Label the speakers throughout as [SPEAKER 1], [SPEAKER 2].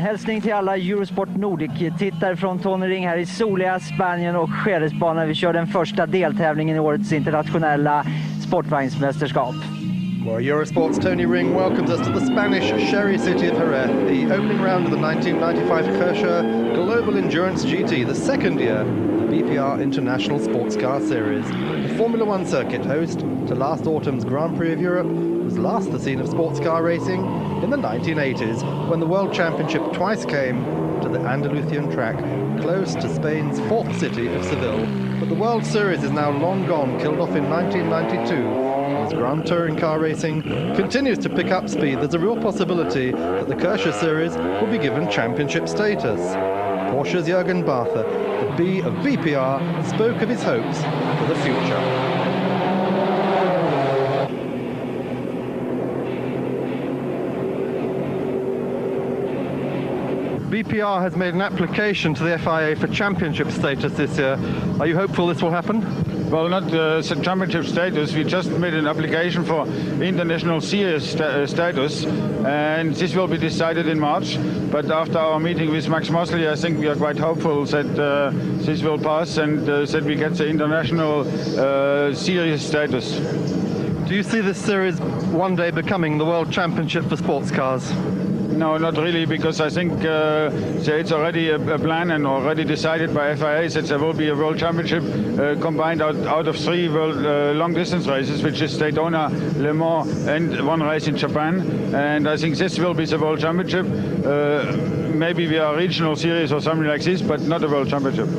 [SPEAKER 1] hälsning till alla Eurosport Nordic-tittare från Tony Ring här i soliga Spanien och Jerezbanan. Vi kör den första deltävlingen i årets internationella sportvagnsmästerskap.
[SPEAKER 2] Well, Eurosport's Tony Ring welcomes us to the Spanish Sherry city of Jerez, the opening round of the 1995 Kershaw Global Endurance GT, the second year of the BPR International Sports Car Series. The Formula One circuit, host to last autumn's Grand Prix of Europe, was last the scene of sports car racing in the 1980s, when the World Championship twice came to the Andalusian track, close to Spain's fourth city of Seville. But the World Series is now long gone, killed off in 1992. As Grand Touring car racing continues to pick up speed, there's a real possibility that the Kershaw Series will be given championship status. Porsche's Jürgen Bartha, the B of BPR, spoke of his hopes for the future. BPR has made an application to the FIA for championship status this year. Are you hopeful this will happen?
[SPEAKER 3] Well, not championship status. We just made an application for international series status, and this will be decided in March. But after our meeting with Max Mosley, I think we are quite hopeful that this will pass and that we get the international series status.
[SPEAKER 2] Do you see this series one day becoming the World Championship for sports cars?
[SPEAKER 3] No, not really, because I think it's already a plan and already decided by FIA that there will be a World Championship combined out of three world long-distance races, which is Daytona, Le Mans, and one race in Japan. And I think this will be the World Championship. Maybe we are regional series or something like this, but not a World Championship.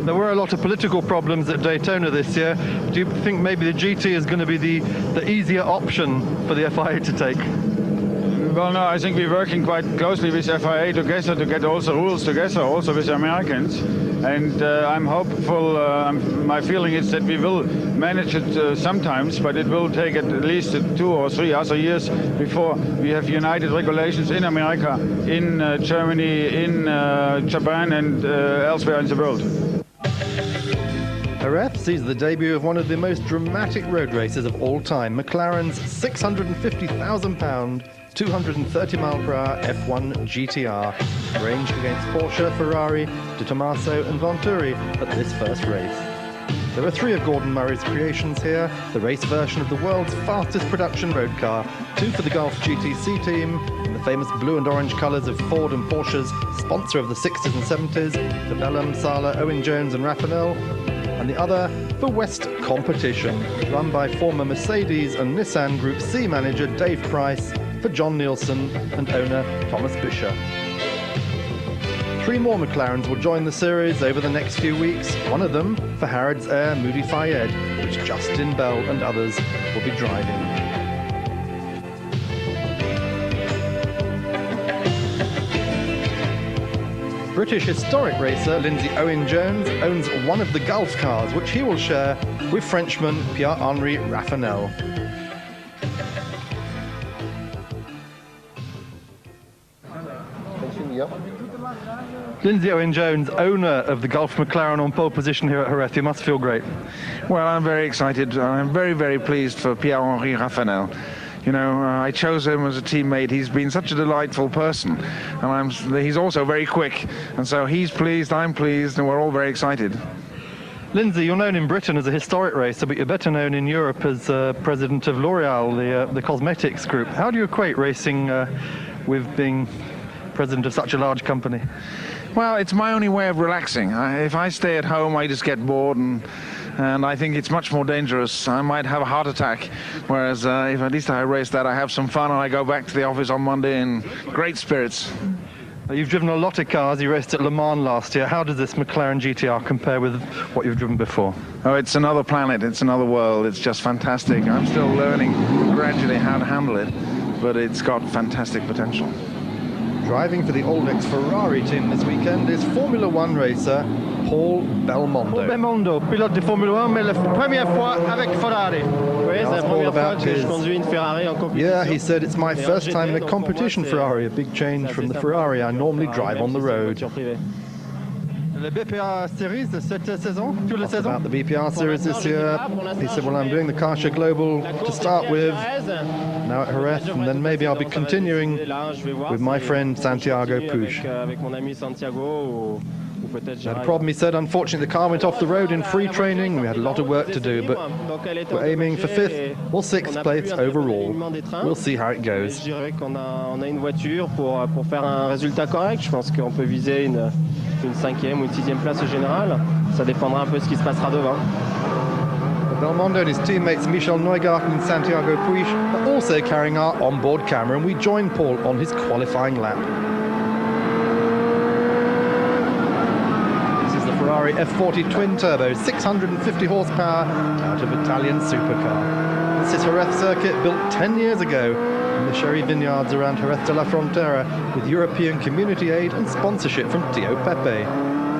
[SPEAKER 2] There were a lot of political problems at Daytona this year. Do you think maybe the GT is going to be the easier option for the FIA to take?
[SPEAKER 3] Well, no, I think we're working quite closely with FIA together to get all the rules together, also with the Americans. And I'm hopeful, my feeling is that we will manage it sometimes, but it will take at least 2 or 3 other years before we have united regulations in America, in Germany, in Japan and elsewhere in the world.
[SPEAKER 2] Jerez sees the debut of one of the most dramatic road races of all time, McLaren's £650,000 230-mile-per-hour F1 GTR, ranged against Porsche, Ferrari, De Tomaso and Venturi at this first race. There are 3 of Gordon Murray's creations here, the race version of the world's fastest production road car, 2 for the Gulf GTC team, in the famous blue and orange colours of Ford and Porsche's sponsor of the 60s and 70s, the Bellum, Sala, Owen-Jones and Raffanel, and the other for West Competition, run by former Mercedes and Nissan Group C manager Dave Price, for John Nielsen and owner Thomas Büscher. 3 more McLarens will join the series over the next few weeks, one of them for Harrods heir Moody Fayed, which Justin Bell and others will be driving. British historic racer Lindsay Owen-Jones owns one of the Gulf cars, which he will share with Frenchman Pierre-Henri Raffanel. Lindsay Owen-Jones, owner of the Gulf McLaren, on pole position here at Jerez. You must feel great.
[SPEAKER 4] Well, I'm very excited. I'm very, very pleased for Pierre-Henri Raffanel. You know, I chose him as a teammate. He's been such a delightful person, and he's also very quick. And so he's pleased, I'm pleased, and we're all very excited.
[SPEAKER 2] Lindsay, you're known in Britain as a historic racer, but you're better known in Europe as president of L'Oreal, the cosmetics group. How do you equate racing with being president of such a large company?
[SPEAKER 4] Well, it's my only way of relaxing. If I stay at home, I just get bored, and I think it's much more dangerous. I might have a heart attack, whereas if at least I race that, I have some fun and I go back to the office on Monday in great spirits.
[SPEAKER 2] You've driven a lot of cars. You raced at Le Mans last year. How does this McLaren GTR compare with what you've driven before?
[SPEAKER 4] Oh, it's another planet. It's another world. It's just fantastic. I'm still learning gradually how to handle it, but it's got fantastic potential.
[SPEAKER 2] Driving for the Old Ex-Ferrari team this weekend is Formula One racer Paul Belmondo.
[SPEAKER 5] Paul Belmondo, pilote de Formule 1, mais la première fois avec Ferrari. Oui, c'est la première fois que je conduis une Ferrari en compétition.
[SPEAKER 2] Yeah, he said, it's my first time in a competition Ferrari, a big change from the Ferrari I normally drive on the road.
[SPEAKER 5] Le BPR series cette saison, toute la saison.
[SPEAKER 2] About the BPR series this year, he said, well, I'm doing the Karsha Global to start with, now at Jerez, and then maybe I'll be continuing with my friend Santiago Puig. Had a problem, he said. Unfortunately, the car went off the road in free training. We had a lot of work to do, but we're aiming for 5th or 6th place overall. We'll see how it goes.
[SPEAKER 5] On a une voiture pour faire un résultat correct. Je pense qu'on peut viser une 5e ou une 6e place générale. Ça dépendra un peu de ce qui se passera devant.
[SPEAKER 2] Belmondo and his teammates Michel Neugarten and Santiago Puig are also carrying our onboard camera, and we join Paul on his qualifying lap. Ferrari F40 twin-turbo, 650 horsepower out of Italian supercar. This is Jerez circuit, built 10 years ago in the sherry vineyards around Jerez de la Frontera, with European community aid and sponsorship from Tio Pepe.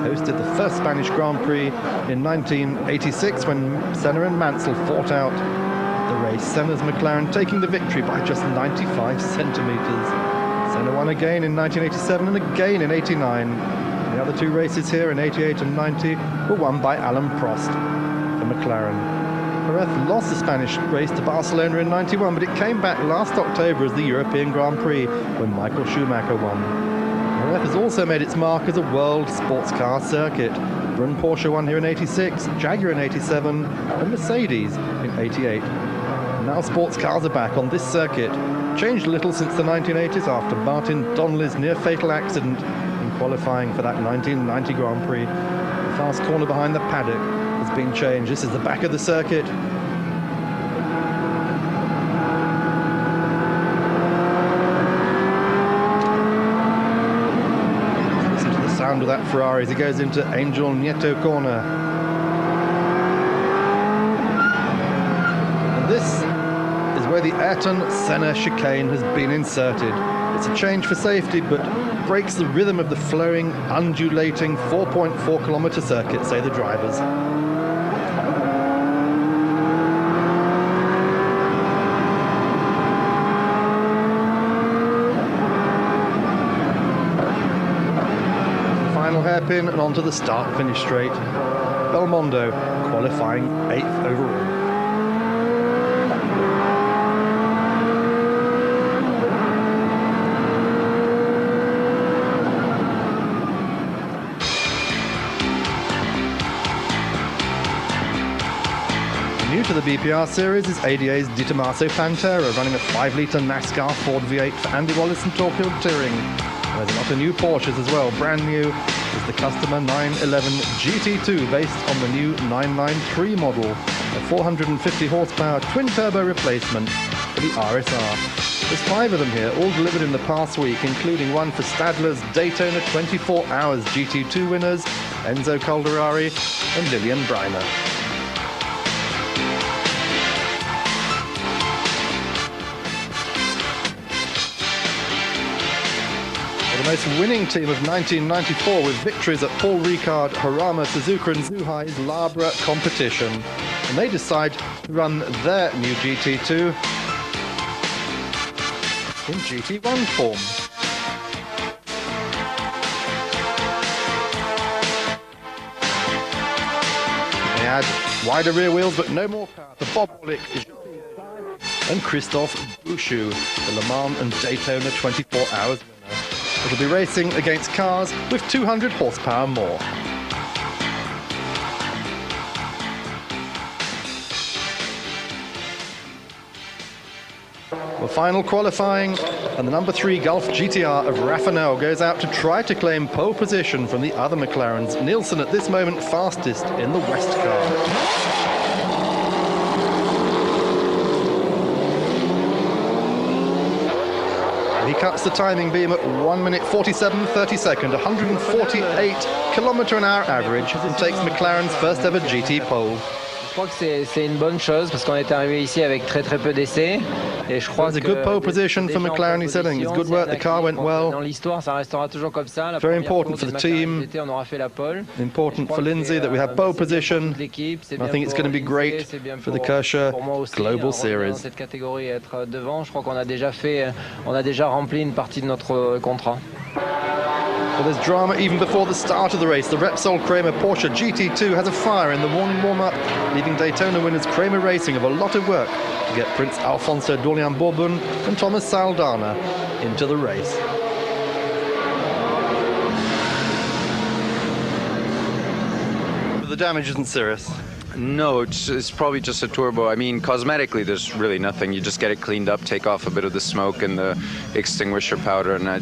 [SPEAKER 2] Hosted the first Spanish Grand Prix in 1986 when Senna and Mansell fought out the race. Senna's McLaren taking the victory by just 95 centimetres. Senna won again in 1987 and again in 89. The other 2 races here in 88 and 90 were won by Alain Prost for McLaren. Jerez lost the Spanish race to Barcelona in 91, but it came back last October as the European Grand Prix when Michael Schumacher won. Jerez has also made its mark as a world sports car circuit. Brun Porsche won here in 86, Jaguar in 87 and Mercedes in 88. And now sports cars are back on this circuit. Changed a little since the 1980s after Martin Donnelly's near-fatal accident qualifying for that 1990 Grand Prix. The fast corner behind the paddock has been changed. This is the back of the circuit. Listen to the sound of that Ferrari as he goes into Angel Nieto corner. And this is where the Ayrton-Senna chicane has been inserted. It's a change for safety, but breaks the rhythm of the flowing, undulating 4.4 kilometre circuit, say the drivers. Final hairpin and onto the start-finish straight. Belmondo qualifying 8th overall. New to the BPR series is ADA's Di Tommaso Pantera, running a 5-litre NASCAR Ford V8 for Andy Wallace and Torquil Tiring. There's a lot of new Porsches as well. Brand new is the Customer 911 GT2, based on the new 993 model, a 450 horsepower twin-turbo replacement for the RSR. There's 5 of them here, all delivered in the past week, including one for Stadler's Daytona 24 Hours GT2 winners, Enzo Calderari and Lillian Breiner. The most winning team of 1994, with victories at Paul Ricard, Harama, Suzuka and Zuhai, is Labra competition. And they decide to run their new GT2 in GT1 form. They add wider rear wheels but no more power for Bob Orlick and Christophe Bouchou, the Le Mans and Daytona 24 Hours winner. It'll be racing against cars with 200 horsepower more. Well, final qualifying, and the number 3 Gulf GTR of Rafanel goes out to try to claim pole position from the other McLarens. Nielsen at this moment fastest in the West car. He cuts the timing beam at 1 minute 47.32, 148 km/h average, and takes McLaren's first ever GT pole.
[SPEAKER 6] Je crois que c'est une bonne chose parce qu'on est arrivé ici avec très peu d'essais et je crois
[SPEAKER 2] que a good pole position for McLaren. He's saying it's good work. The car went well.
[SPEAKER 6] Dans l'histoire, ça restera toujours comme ça.
[SPEAKER 2] Very important for the team.
[SPEAKER 6] On aura fait la pole.
[SPEAKER 2] Important for Lindsay that we have pole position. I think it's going to be great for the Kershaw Global Series.
[SPEAKER 6] Dans cette catégorie, être devant, je crois qu'on a déjà rempli une partie de notre contrat.
[SPEAKER 2] Well, there's drama even before the start of the race. The Repsol Kramer Porsche GT2 has a fire in the morning warm-up, leaving Daytona winners Kramer Racing of a lot of work to get Prince Alfonso d'Orléans Bourbon and Thomas Saldana into the race. The damage isn't serious.
[SPEAKER 7] No, it's probably just a turbo. I mean, cosmetically, there's really nothing. You just get it cleaned up, take off a bit of the smoke and the extinguisher powder, and I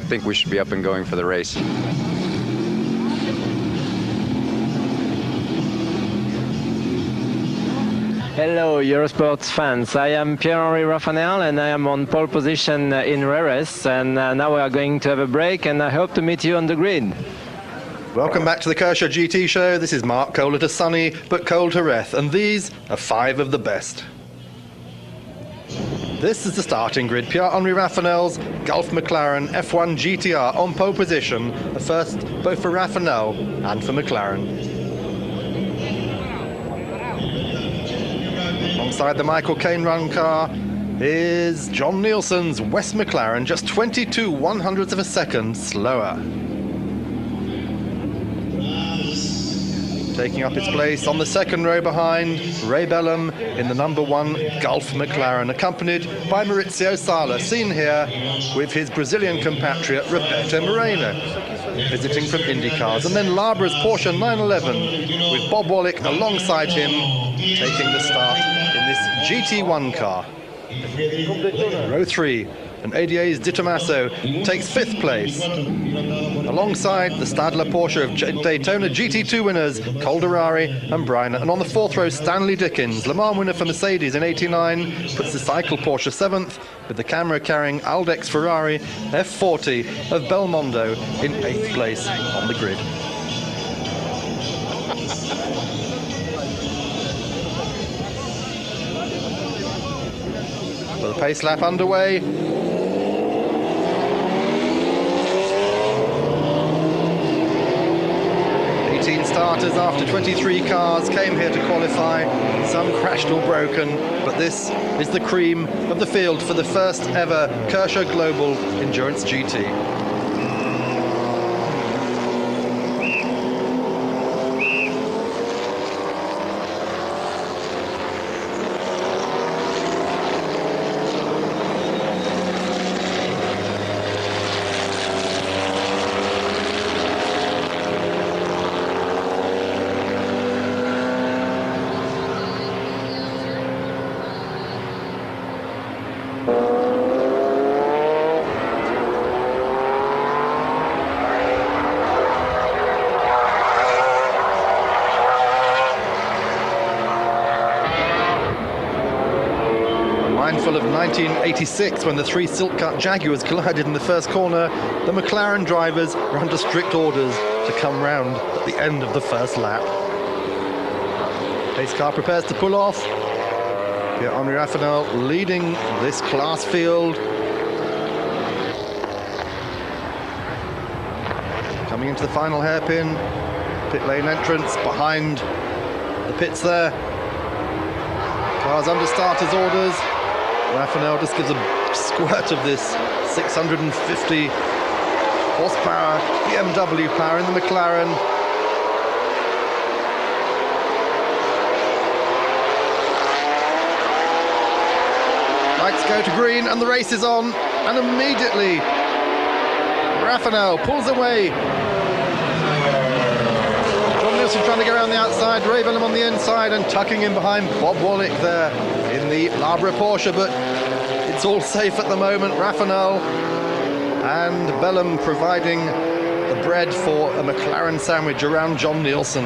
[SPEAKER 7] think we should be up and going for the race.
[SPEAKER 5] Hello, Eurosports fans. I am Pierre-Henri Raffanel and I am on pole position in Jerez. And now we are going to have a break and I hope to meet you on the grid.
[SPEAKER 2] Welcome back to the Kershaw GT show. This is Mark Cole at a sunny but cold Jerez, and these are 5 of the best. This is the starting grid. Pierre-Henri Raffanel's Gulf McLaren F1 GTR on pole position. The first both for Raffanel and for McLaren. Alongside the Michael Caine run car is John Nielsen's West McLaren, just 22/100ths of a second slower. Taking up its place on the second row behind, Ray Bellum in the number 1 Gulf McLaren, accompanied by Maurizio Sala, seen here with his Brazilian compatriot Roberto Moreno, visiting from IndyCars. And then Labra's Porsche 911 with Bob Wallach alongside him, taking the start in this GT1 car. Row 3, and ADA's Di Tommaso takes 5th place. Alongside the Stadler Porsche of Daytona GT2 winners Calderari and Breiner. And on the 4th row, Stanley Dickens, Le Mans winner for Mercedes in '89, puts the cycle Porsche 7th, with the camera carrying Aldex Ferrari F40 of Belmondo in 8th place on the grid. Well, the pace lap underway. 18 starters after 23 cars came here to qualify. Some crashed or broken, but this is the cream of the field for the first ever Kershaw Global Endurance GT. Mindful of 1986 when the 3 silk-cut Jaguars collided in the first corner, the McLaren drivers were under strict orders to come round at the end of the first lap. Pace car prepares to pull off. Pierre-Henri Raffanel leading this class field. Coming into the final hairpin, pit lane entrance behind the pits there. Cars under starters orders. Raffanel just gives a squirt of this 650 horsepower BMW power in the McLaren. Lights go to green and the race is on, and immediately Raffanel pulls away. John Nielsen trying to go around the outside, Ray Bellum on the inside and tucking in behind Bob Wallach there in the Labra Porsche, but it's all safe at the moment. Raffanel and Bellum providing the bread for a McLaren sandwich around John Nielsen.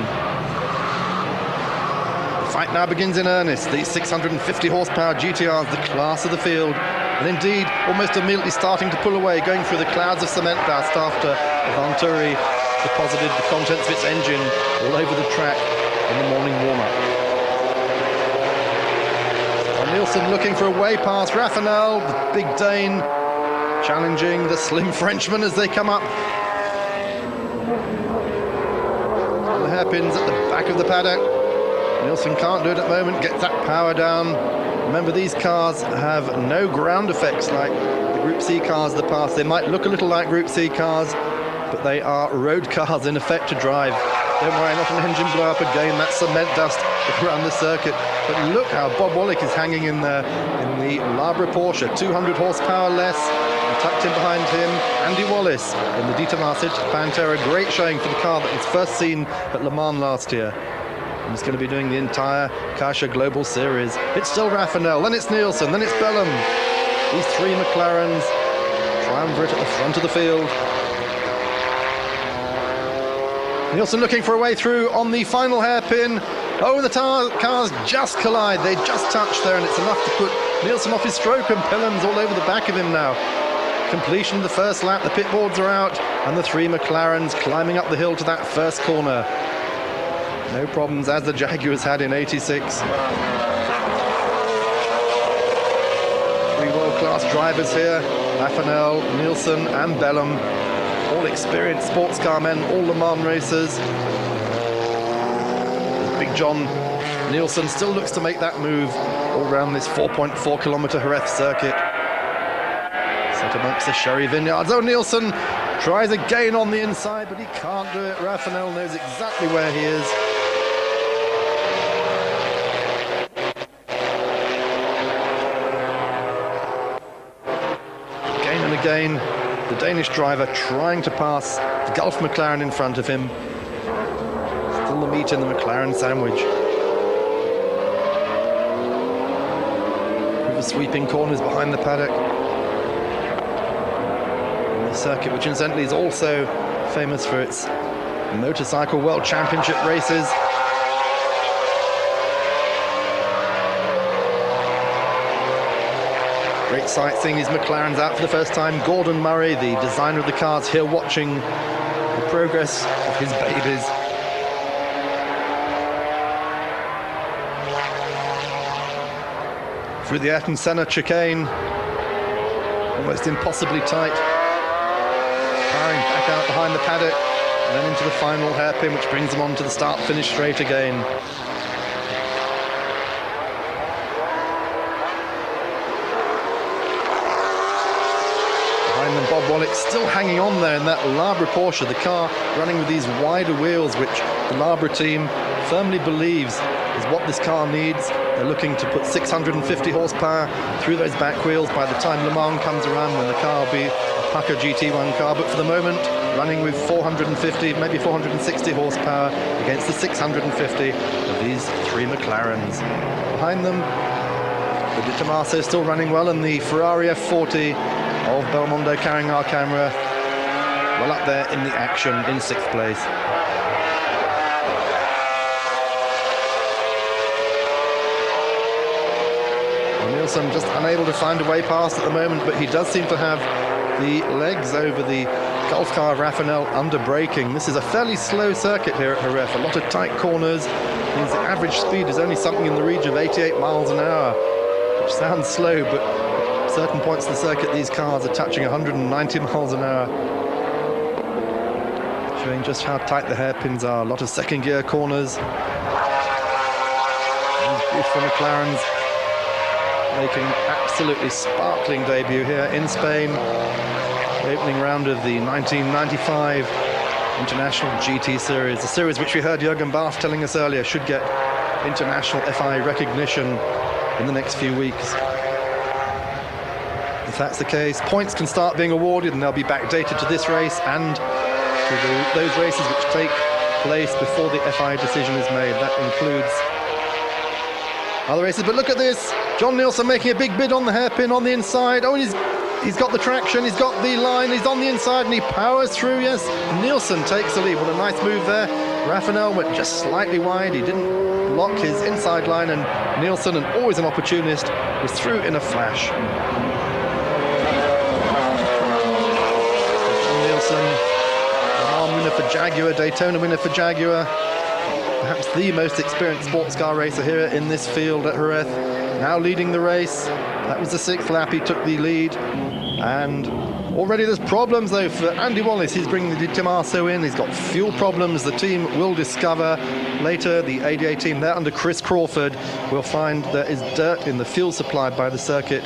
[SPEAKER 2] The fight now begins in earnest. The 650 horsepower GTR is the class of the field, and indeed almost immediately starting to pull away, going through the clouds of cement dust after Venturi deposited the contents of its engine all over the track in the morning warm-up. Nielsen looking for a way past Raffanel, the big Dane challenging the slim Frenchman as they come up. The hairpins at the back of the paddock. Nielsen can't do it at the moment, gets that power down. Remember, these cars have no ground effects like the Group C cars of the past. They might look a little like Group C cars, but they are road cars in effect to drive. Don't worry, not an engine blow up again. That's cement dust around the circuit. But look how Bob Wallach is hanging in there in the Labra Porsche, 200 horsepower less. And tucked in behind him, Andy Wallace in the Dieter Marsic Pantera. Great showing for the car that was first seen at Le Mans last year. And he's going to be doing the entire Caixa Global Series. It's still Raffinel, then it's Nielsen, then it's Bellum. These three McLarens triumvirate at the front of the field. Nielsen looking for a way through on the final hairpin. Oh, the cars just collide. They just touch there, and it's enough to put Nielsen off his stroke, and Bellum's all over the back of him now. Completion of the first lap, the pit boards are out, and the three McLarens climbing up the hill to that first corner. No problems as the Jaguars had in '86. Three world-class drivers here, Raffinel, Nielsen and Bellum. All experienced sports car men, all Le Mans racers. Big John Nielsen still looks to make that move all around this 4.4 kilometer Jerez circuit. Set amongst the sherry vineyards. Oh, Nielsen tries again on the inside, but he can't do it. Raffinel knows exactly where he is. Again and again, the Danish driver trying to pass the Gulf McLaren in front of him. Still the meat in the McLaren sandwich. With the sweeping corners behind the paddock. And the circuit, which incidentally is also famous for its motorcycle world championship races. Great sight seeing these McLarens out for the first time. Gordon Murray, the designer of the cars, here watching the progress of his babies. Through the Ayrton Senna chicane, almost impossibly tight. Powering back out behind the paddock, and then into the final hairpin, which brings them on to the start-finish straight again. And Bob Wallach still hanging on there in that Labra Porsche, the car running with these wider wheels, which the Labra team firmly believes is what this car needs. They're looking to put 650 horsepower through those back wheels by the time Le Mans comes around, when the car will be a Pucker GT1 car. But for the moment, running with 450, maybe 460 horsepower against the 650 of these three McLarens. Behind them, the Di Tommaso still running well, and the Ferrari F40 of Belmondo carrying our camera well up there in the action in 6th place. Well, Nielsen just unable to find a way past at the moment, but he does seem to have the legs over the Gulf car of Raffinel under braking. This is a fairly slow circuit here at Jerez, a lot of tight corners. Means the average speed is only something in the region of 88 miles an hour, which sounds slow, but certain points in the circuit, these cars are touching 190 miles an hour. Showing just how tight the hairpins are. A lot of second gear corners. These beautiful McLarens making absolutely sparkling debut here in Spain. The opening round of the 1995 International GT Series. A series which we heard Jürgen Barth telling us earlier should get international FI recognition in the next few weeks. If that's the case, points can start being awarded, and they'll be backdated to this race and to those races which take place before the FI decision is made. That includes other races. But look at this, John Nielsen making a big bid on the hairpin on the inside. Oh, he's got the traction, he's got the line, he's on the inside, and he powers through. Yes, Nielsen takes the lead. What a nice move there. Raffinel went just slightly wide. He didn't block his inside line, and Nielsen, and always an opportunist, was through in a flash. Le Mans winner for Jaguar, Daytona winner for Jaguar. Perhaps the most experienced sports car racer here in this field at Jerez. Now leading the race. That was the 6th lap, he took the lead. And already there's problems though for Andy Wallace. He's bringing the Di Tommaso in. He's got fuel problems. The team will discover later, the ADA team there under Chris Crawford will find there is dirt in the fuel supplied by the circuit.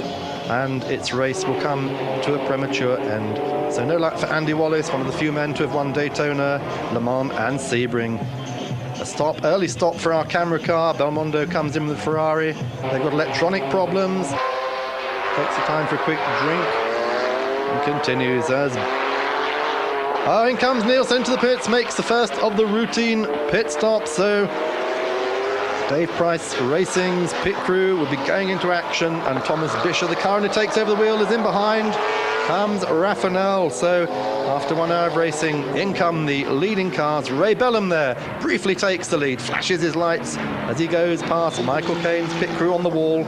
[SPEAKER 2] and its race will come to a premature end. So no luck for Andy Wallace, one of the few men to have won Daytona, Le Mans and Sebring. A early stop for our camera car. Belmondo comes in with the Ferrari. They've got electronic problems. Takes the time for a quick drink and continues as... Oh, in comes Nielsen to the pits, makes the first of the routine pit stops. So Dave Price Racing's pit crew will be going into action, and Thomas Bisher, the car owner, takes over the wheel, is in behind. Comes Raffanel. So after 1 hour of racing, in come the leading cars. Ray Bellum there briefly takes the lead, flashes his lights as he goes past Michael Caine's pit crew on the wall.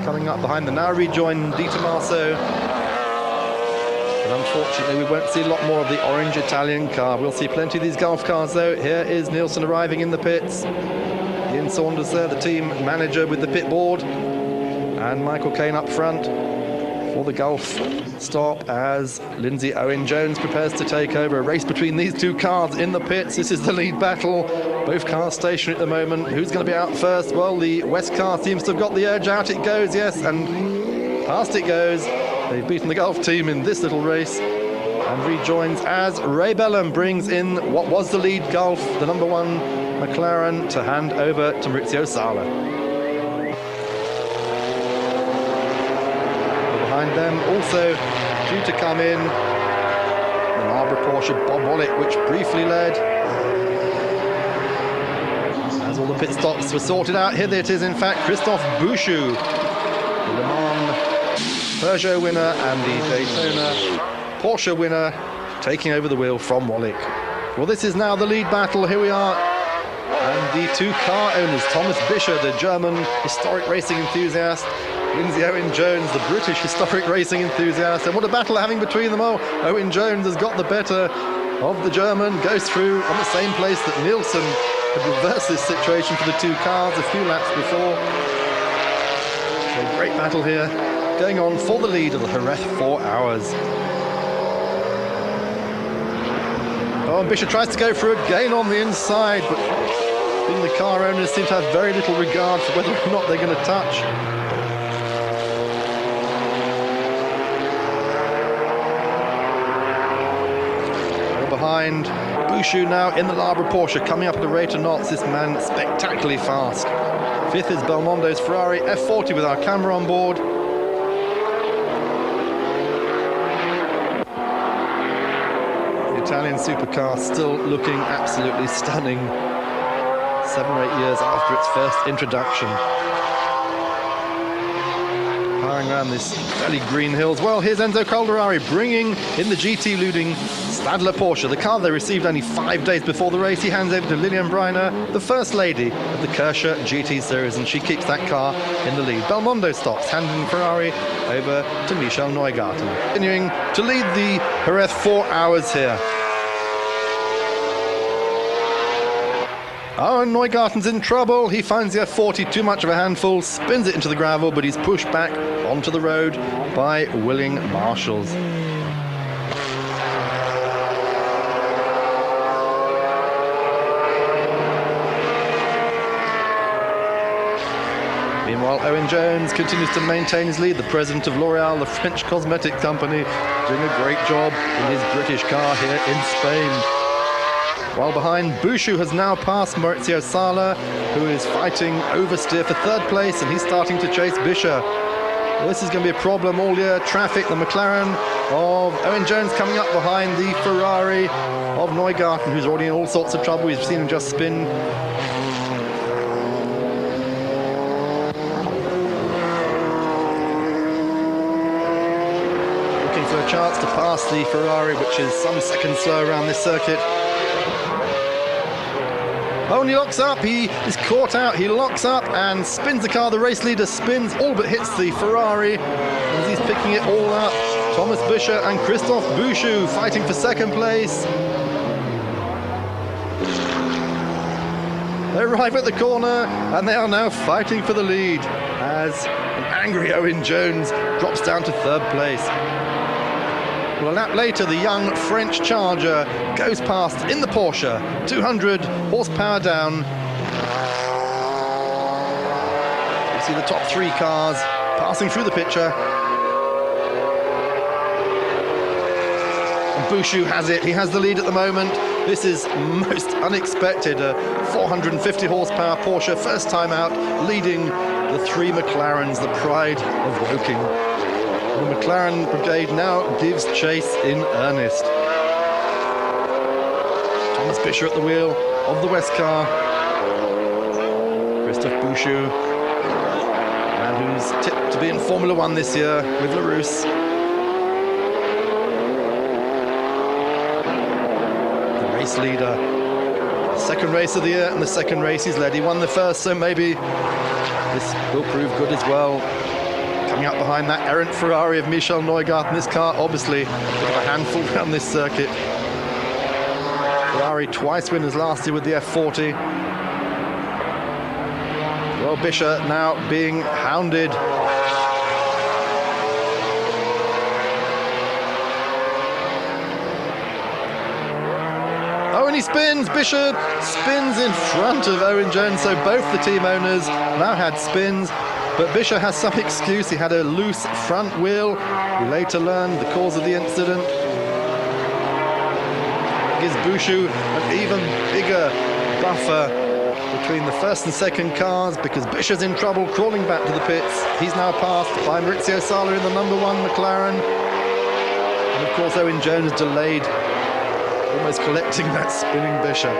[SPEAKER 2] Coming up behind the now rejoined Di Tommaso. But unfortunately, we won't see a lot more of the orange Italian car. We'll see plenty of these Gulf cars though. Here is Nielsen arriving in the pits. Ian Saunders there, the team manager with the pit board. And Michael Caine up front for the Gulf stop as Lindsay Owen-Jones prepares to take over. A race between these two cars in the pits. This is the lead battle. Both cars stationary at the moment. Who's going to be out first? Well, the West car seems to have got the edge. Out it goes, yes, and past it goes. They've beaten the Gulf team in this little race and rejoins as Ray Bellum brings in what was the lead Gulf, the number 1 McLaren, to hand over to Maurizio Sala. Behind them, also due to come in, the Marlboro Porsche Bob Wallach, which briefly led. As all the pit stops were sorted out, here it is in fact Christophe Bouchou, the Le Mans Peugeot winner and the Daytona Porsche winner, taking over the wheel from Wallach. Well, this is now the lead battle. Here we are. And the two car owners, Thomas Bisher, the German historic racing enthusiast, Lindsay Owen-Jones, the British historic racing enthusiast. And what a battle they're having between them. Oh, Owen-Jones has got the better of the German, goes through on the same place that Nielsen had reversed this situation for the two cars a few laps before. So great battle here, going on for the lead of the Jerez 4 hours. Oh, and Bisher tries to go for a gain on the inside, but being the car owners seem to have very little regard for whether or not they're going to touch. Behind Bouchou now in the Marlboro Porsche, coming up at a rate of knots. This man spectacularly fast. 5th is Belmondo's Ferrari F40 with our camera on board. The Italian supercar still looking absolutely stunning 7 or 8 years after its first introduction. Powering around this fairly green hills. Well, here's Enzo Calderari bringing in the GT-leading Stadler Porsche, the car they received only 5 days before the race. He hands over to Lilian Breiner, the first lady of the Kerscher GT Series, and she keeps that car in the lead. Belmondo stops, handing Ferrari over to Michel Neugarten. Continuing to lead the Jerez 4 hours here. Oh, and Neugarten's in trouble. He finds the F40 too much of a handful, spins it into the gravel, but he's pushed back onto the road by willing marshals. Meanwhile, Owen-Jones continues to maintain his lead. The president of L'Oreal, the French cosmetic company, doing a great job in his British car here in Spain. While behind, Bouchou has now passed Maurizio Sala, who is fighting oversteer for 3rd place, and he's starting to chase Bisher. This is going to be a problem all year. Traffic, the McLaren of Owen-Jones coming up behind the Ferrari of Neugarten, who's already in all sorts of trouble. We've seen him just spin. Looking for a chance to pass the Ferrari, which is some seconds slow around this circuit. Oh, and he locks up, he is caught out, he locks up and spins the car. The race leader spins, all but hits the Ferrari as he's picking it all up. Thomas Bisher and Christophe Bouchou fighting for 2nd place. They arrive at the corner and they are now fighting for the lead as an angry Owen-Jones drops down to 3rd place. Well, a lap later, the young French Charger goes past in the Porsche, 200 horsepower down. You see the top 3 cars passing through the picture. And Bouchou has it. He has the lead at the moment. This is most unexpected. A 450 horsepower Porsche, first time out, leading the three McLarens, the pride of Woking. The McLaren brigade now gives chase in earnest. Thomas Bisher at the wheel of the West car. Christophe Bouchou, man who's tipped to be in Formula One this year with LaRousse. The race leader. Second race of the year and the second race he's led. He won the first, so maybe this will prove good as well. Coming up behind that errant Ferrari of Michel Neugarth, and this car obviously a bit of a handful around this circuit. Ferrari twice winners last year with the F40. Well, Bisher now being hounded. Oh, and he spins. Bisher spins in front of Owen Jones, so both the team owners now had spins. But Bisher has some excuse. He had a loose front wheel. We later learned the cause of the incident. It gives Bouchou an even bigger buffer between the first and second cars, because Bisher's in trouble crawling back to the pits. He's now passed by Maurizio Sala in the number 1 McLaren. And of course Owen Jones delayed, almost collecting that spinning Bisher.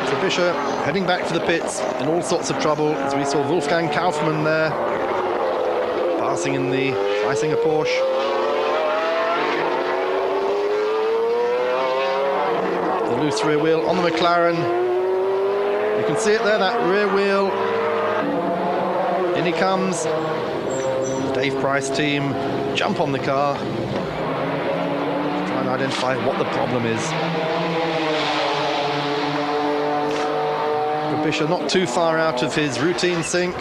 [SPEAKER 2] So Bisher heading back for the pits in all sorts of trouble, as we saw Wolfgang Kaufmann there, passing in the Freisinger Porsche. The loose rear wheel on the McLaren. You can see it there, that rear wheel. In he comes. The Dave Price team jump on the car, try and identify what the problem is. Bisher not too far out of his routine sync.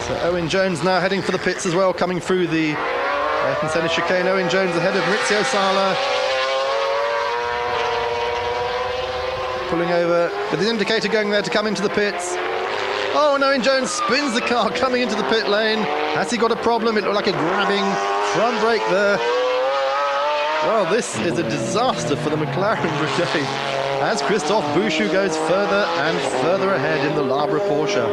[SPEAKER 2] So Owen Jones now heading for the pits as well, coming through the Ayrton Senna chicane. Owen Jones ahead of Maurizio Sala. Pulling over with his indicator going there to come into the pits. Oh, and Owen Jones spins the car coming into the pit lane. Has he got a problem? It looked like a grabbing front brake there. Well, this is a disaster for the McLaren brigade, as Christophe Bouchou goes further and further ahead in the Labre Porsche.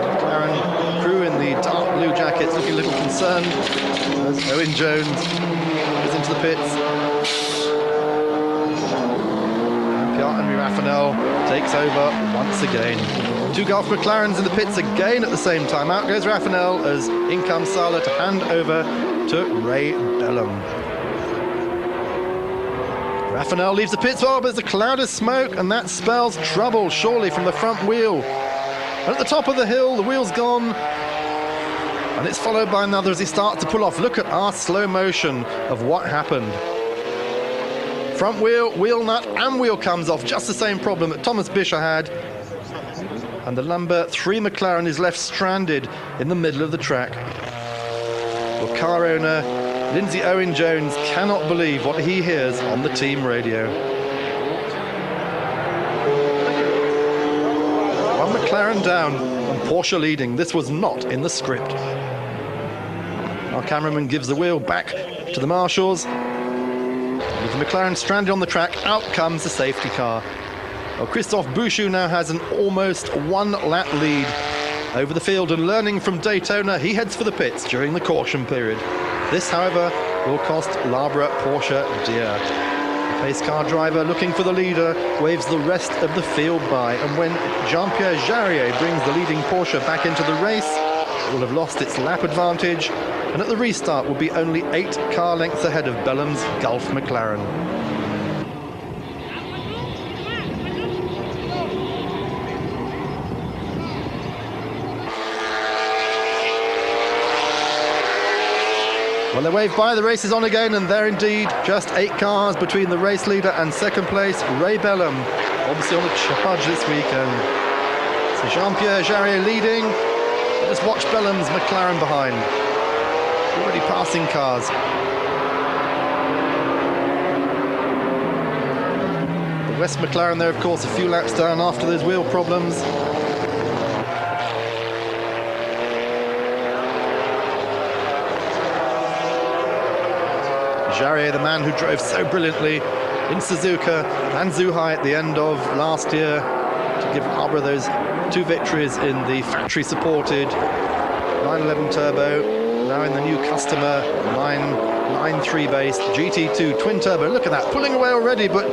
[SPEAKER 2] McLaren crew in the dark blue jackets looking a little concerned as Owen Jones goes into the pits. And Pierre-Henri Raffanel takes over once again. Two Gulf McLarens in the pits again at the same time. Out goes Raffanel as in comes Sala to hand over to Ray Bellum. Raffanel leaves the pits, but there's a cloud of smoke, and that spells trouble, surely, from the front wheel. And at the top of the hill, the wheel's gone, and it's followed by another as he starts to pull off. Look at our slow motion of what happened. Front wheel, wheel nut, and wheel comes off. Just the same problem that Thomas Bisher had. And the number 3 McLaren is left stranded in the middle of the track. Well, car owner Lindsay Owen Jones cannot believe what he hears on the team radio. One McLaren down and Porsche leading. This was not in the script. Our cameraman gives the wheel back to the marshals. With the McLaren stranded on the track, out comes the safety car. Well, Christophe Bouchou now has an almost 1 lap lead over the field, and learning from Daytona, he heads for the pits during the caution period. This, however, will cost Labre Porsche dear. The pace car driver, looking for the leader, waves the rest of the field by, and when Jean-Pierre Jarier brings the leading Porsche back into the race, it will have lost its lap advantage, and at the restart will be only 8 car lengths ahead of Bellum's Gulf McLaren. Well, they wave by, the race is on again, and there indeed, just 8 cars between the race leader and second place, Ray Bellum, obviously on the charge this weekend. So Jean-Pierre Jarier leading, let us watch Bellum's McLaren behind. Already passing cars. The West McLaren there, of course, a few laps down after those wheel problems. Jerez, the man who drove so brilliantly in Suzuka and Zhuhai at the end of last year to give Labre those 2 victories in the factory-supported 911 Turbo, now in the new customer 993 based GT2 twin turbo. Look at that, pulling away already, but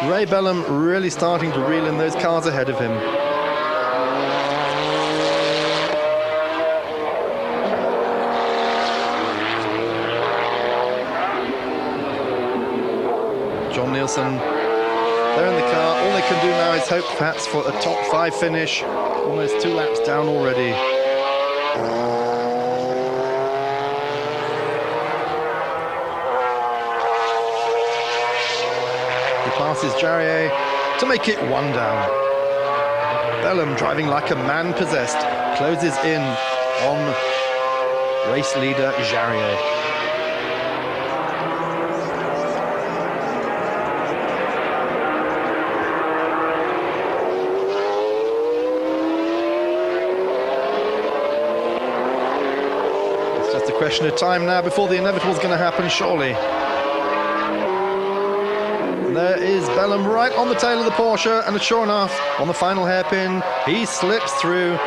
[SPEAKER 2] Ray Bellum really starting to reel in those cars ahead of him. John Nielsen, they're in the car. All they can do now is hope perhaps for a top 5 finish. Almost 2 laps down already. He passes Jerez to make it 1 down. Bellum, driving like a man possessed, closes in on race leader Jerez. Question of time now before the inevitable is going to happen, surely. There is Bellum right on the tail of the Porsche, and sure enough, on the final hairpin, he slips through,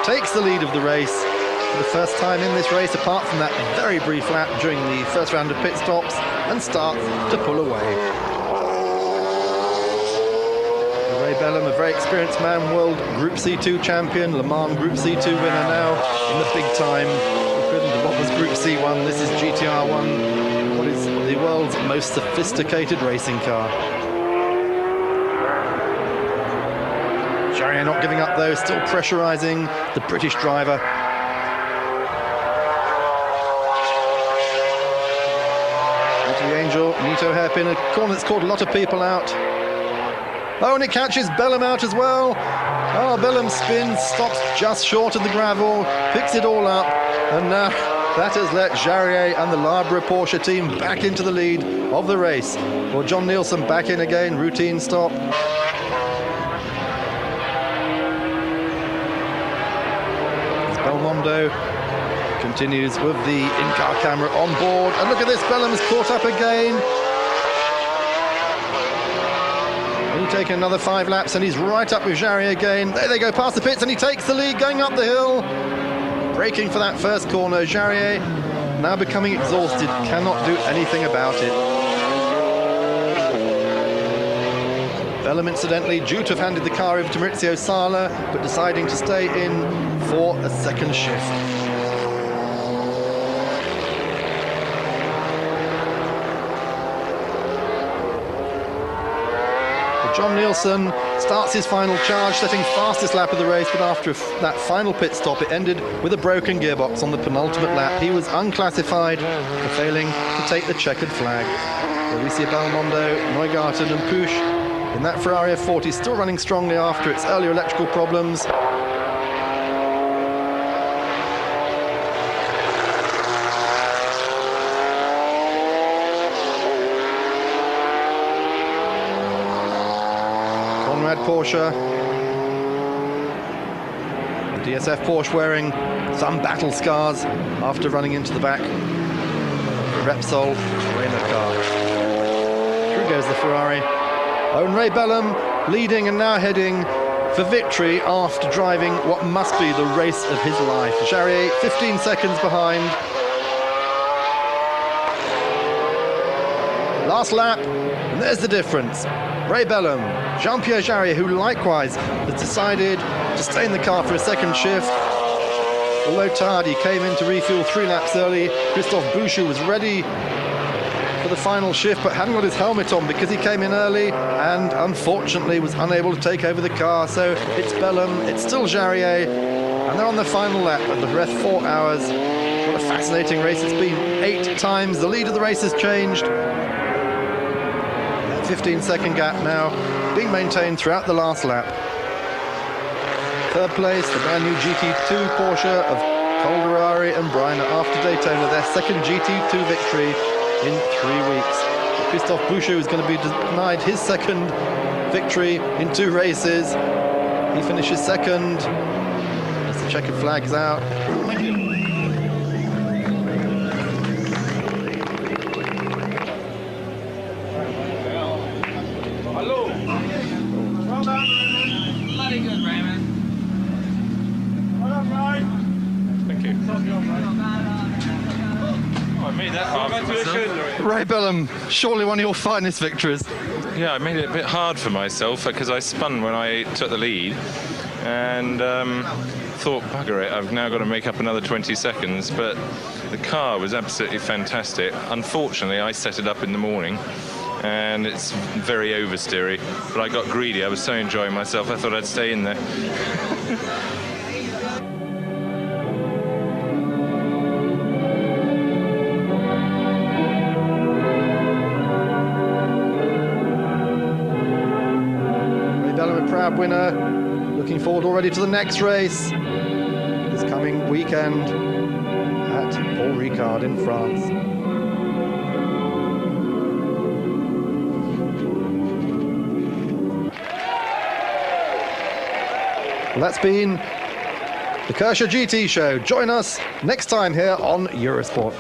[SPEAKER 2] takes the lead of the race for the first time in this race, apart from that very brief lap during the first round of pit stops, and starts to pull away. Ray Bellum, a very experienced man, world Group C2 champion, Le Mans Group C2 winner now in the big time. What was Group C1, this is GTR1, what is the world's most sophisticated racing car. Jerez not giving up though, still pressurising the British driver. Into the Angel, Nito hairpin, a corner that's caught a lot of people out. Oh, and it catches Bellum out as well. Oh, Bellum spins, stops just short of the gravel, picks it all up, and now that has let Jerez and the Labre Porsche team back into the lead of the race. Well, John Nielsen back in again, routine stop. As Belmondo continues with the in-car camera on board. And look at this, Bellum's caught up again. He's taking another 5 laps and he's right up with Jerez again. There they go, past the pits, and he takes the lead going up the hill. Braking for that first corner, Jerez now becoming exhausted, cannot do anything about it. Bellum, incidentally, due to have handed the car over to Maurizio Sala, but deciding to stay in for a second shift. John Nielsen starts his final charge, setting fastest lap of the race, but after that final pit stop, it ended with a broken gearbox on the penultimate lap. He was unclassified for failing to take the checkered flag. Where we see Belmondo, Neugarten and Pusch in that Ferrari F40, still running strongly after its earlier electrical problems. Porsche, the DSF Porsche wearing some battle scars after running into the back of the Repsol Renault car. Through goes the Ferrari. Owen Ray Bellum leading and now heading for victory after driving what must be the race of his life. Jerez 15 seconds behind. Last lap, and there's the difference. Ray Bellum, Jean-Pierre Jerez, who likewise has decided to stay in the car for a second shift. Although tired, he came in to refuel 3 laps early. Christophe Bouchou was ready for the final shift, but hadn't got his helmet on because he came in early and unfortunately was unable to take over the car. So it's Bellum, it's still Jerez, and they're on the final lap at the Jerez 4 hours. What a fascinating race it's been. 8 times the lead of the race has changed. 15-second gap now being maintained throughout the last lap. Third place, the brand new GT2 Porsche of Calderari and Breiner after Daytona, their second GT2 victory in 3 weeks. Christophe Bouchou is going to be denied his second victory in 2 races. He finishes second as the checkered flag is out.
[SPEAKER 8] made that hard for myself.
[SPEAKER 2] Ray Bellum, surely one of your finest victories.
[SPEAKER 8] Yeah, I made it a bit hard for myself because I spun when I took the lead and thought, bugger it, I've now got to make up another 20 seconds. But the car was absolutely fantastic. Unfortunately, I set it up in the morning and it's very oversteery. But I got greedy. I was so enjoying myself, I thought I'd stay in there.
[SPEAKER 2] Proud winner, looking forward already to the next race this coming weekend at Paul Ricard in France. Well, that's been the Kershaw GT show. Join us next time here on Eurosport.